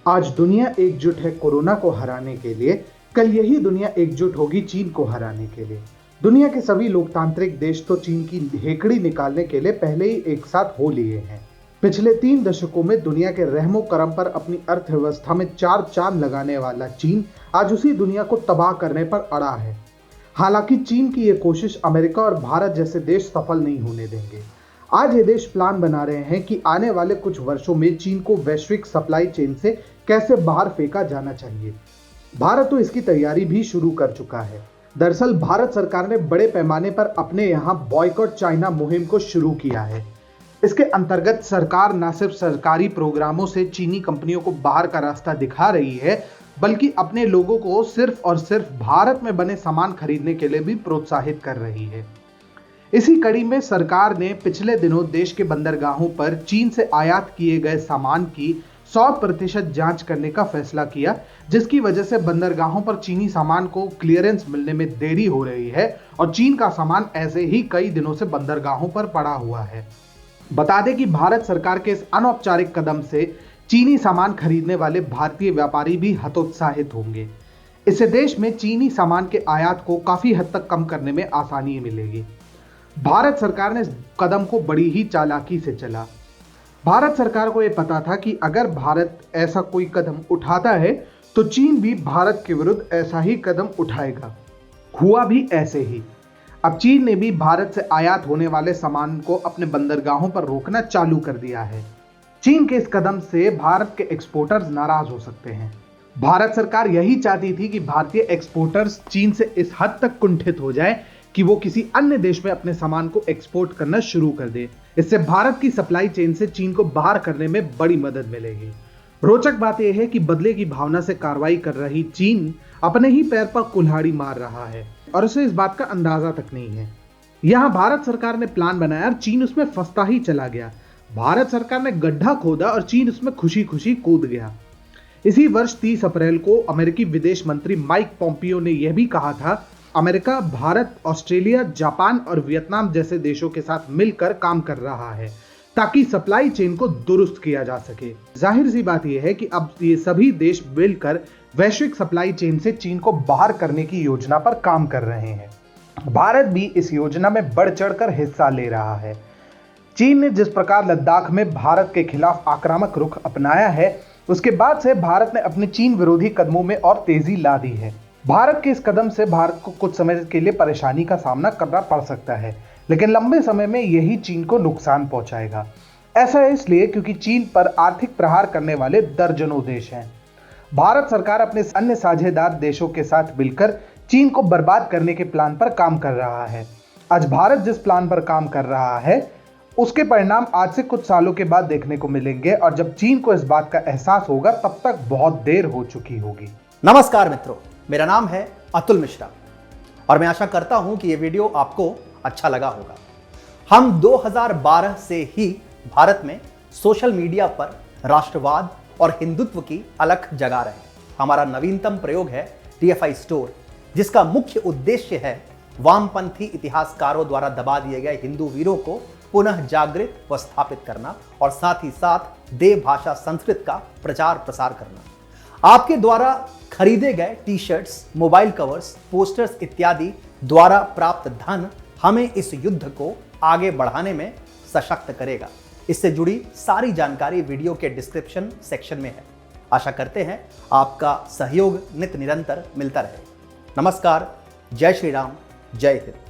आज दुनिया एकजुट है कोरोना को हराने के लिए। कल यही दुनिया एकजुट होगी चीन को हराने के लिए। दुनिया के सभी लोकतांत्रिक देश तो चीन की हेकड़ी निकालने के लिए पहले ही एक साथ हो लिए हैं। पिछले 3 दशकों में दुनिया के रहमो करम पर अपनी अर्थव्यवस्था में 4 चांद लगाने वाला चीन आज उसी दुनिया को तबाह करने पर अड़ा है। हालांकि चीन की यह कोशिश अमेरिका और भारत जैसे देश सफल नहीं होने देंगे। आज ये देश प्लान बना रहे हैं कि आने वाले कुछ वर्षों में चीन को वैश्विक सप्लाई चेन से कैसे बाहर फेंका जाना चाहिए। भारत तो इसकी तैयारी भी शुरू कर चुका है। दरअसल भारत सरकार ने बड़े पैमाने पर अपने यहाँ बॉयकॉट चाइना मुहिम को शुरू किया है। इसके अंतर्गत सरकार न सिर्फ सरकारी प्रोग्रामों से चीनी कंपनियों को बाहर का रास्ता दिखा रही है, बल्कि अपने लोगों को सिर्फ और सिर्फ भारत में बने सामान खरीदने के लिए भी प्रोत्साहित कर रही है। इसी कड़ी में सरकार ने पिछले दिनों देश के बंदरगाहों पर चीन से आयात किए गए सामान की 100% जांच करने का फैसला किया, जिसकी वजह से बंदरगाहों पर चीनी सामान को क्लियरेंस मिलने में देरी हो रही है और चीन का सामान ऐसे ही कई दिनों से बंदरगाहों पर पड़ा हुआ है। बता दें कि भारत सरकार के इस अनौपचारिक कदम से चीनी सामान खरीदने वाले भारतीय व्यापारी भी हतोत्साहित होंगे। इससे देश में चीनी सामान के आयात को काफी हद तक कम करने में आसानी मिलेगी। भारत सरकार ने इस कदम को बड़ी ही चालाकी से चला। भारत सरकार को यह पता था कि अगर भारत ऐसा कोई कदम उठाता है तो चीन भी भारत के विरुद्ध ऐसा ही कदम उठाएगा। हुआ भी ऐसे ही। अब चीन ने भी भारत से आयात होने वाले सामान को अपने बंदरगाहों पर रोकना चालू कर दिया है। चीन के इस कदम से भारत के एक्सपोर्टर्स नाराज हो सकते हैं। भारत सरकार यही चाहती थी कि भारतीय एक्सपोर्टर्स चीन से इस हद तक कुंठित हो जाए कि वो किसी अन्य देश में अपने सामान को एक्सपोर्ट करना शुरू कर दे। इससे भारत की सप्लाई चेन से चीन को बाहर करने में बड़ी मदद मिलेगी। रोचक बात यह है कि बदले की भावना से कार्रवाई कर रही चीन अपने ही पैर पर कुल्हाड़ी मार रहा है और उसे इस बात का अंदाजा तक नहीं है। यहां भारत सरकार ने प्लान बनाया और चीन उसमें फंसता ही चला गया। भारत सरकार ने गड्ढा खोदा और चीन उसमें खुशी खुशी कूद गया। इसी वर्ष 30 अप्रैल को अमेरिकी विदेश मंत्री माइक पोम्पियो ने यह भी कहा था, अमेरिका, भारत, ऑस्ट्रेलिया, जापान और वियतनाम जैसे देशों के साथ मिलकर काम कर रहा है ताकि सप्लाई चेन को दुरुस्त किया जा सके। जाहिर सी बात यह है कि अब ये सभी देश मिलकर वैश्विक सप्लाई चेन से चीन को बाहर करने की योजना पर काम कर रहे हैं। भारत भी इस योजना में बढ़ चढ़कर हिस्सा ले रहा है। चीन ने जिस प्रकार लद्दाख में भारत के खिलाफ आक्रामक रुख अपनाया है, उसके बाद से भारत ने अपने चीन विरोधी कदमों में और तेजी ला दी है। भारत के इस कदम से भारत को कुछ समय के लिए परेशानी का सामना करना पड़ सकता है, लेकिन लंबे समय में यही चीन को नुकसान पहुंचाएगा। ऐसा इसलिए क्योंकि चीन पर आर्थिक प्रहार करने वाले दर्जनों देश हैं। भारत सरकार अपने अन्य साझेदार देशों के साथ मिलकर चीन को बर्बाद करने के प्लान पर काम कर रहा है। आज भारत जिस प्लान पर काम कर रहा है, उसके परिणाम आज से कुछ सालों के बाद देखने को मिलेंगे और जब चीन को इस बात का एहसास होगा तब तक बहुत देर हो चुकी होगी। नमस्कार मित्रों, मेरा नाम है अतुल मिश्रा और मैं आशा करता हूं कि यह वीडियो आपको अच्छा लगा होगा। हम 2012 से ही भारत में सोशल मीडिया पर राष्ट्रवाद और हिंदुत्व की अलख जगा रहे हैं। हमारा नवीनतम प्रयोग है TFI स्टोर, जिसका मुख्य उद्देश्य है वामपंथी इतिहासकारों द्वारा दबा दिए गए हिंदू वीरों को पुनः जागृत व स्थापित करना और साथ ही साथ देव भाषा संस्कृत का प्रचार प्रसार करना। आपके द्वारा खरीदे गए टी-शर्ट्स, मोबाइल कवर्स, पोस्टर्स इत्यादि द्वारा प्राप्त धन हमें इस युद्ध को आगे बढ़ाने में सशक्त करेगा। इससे जुड़ी सारी जानकारी वीडियो के डिस्क्रिप्शन सेक्शन में है। आशा करते हैं आपका सहयोग नित निरंतर मिलता रहे। नमस्कार, जय श्री राम, जय हिंद।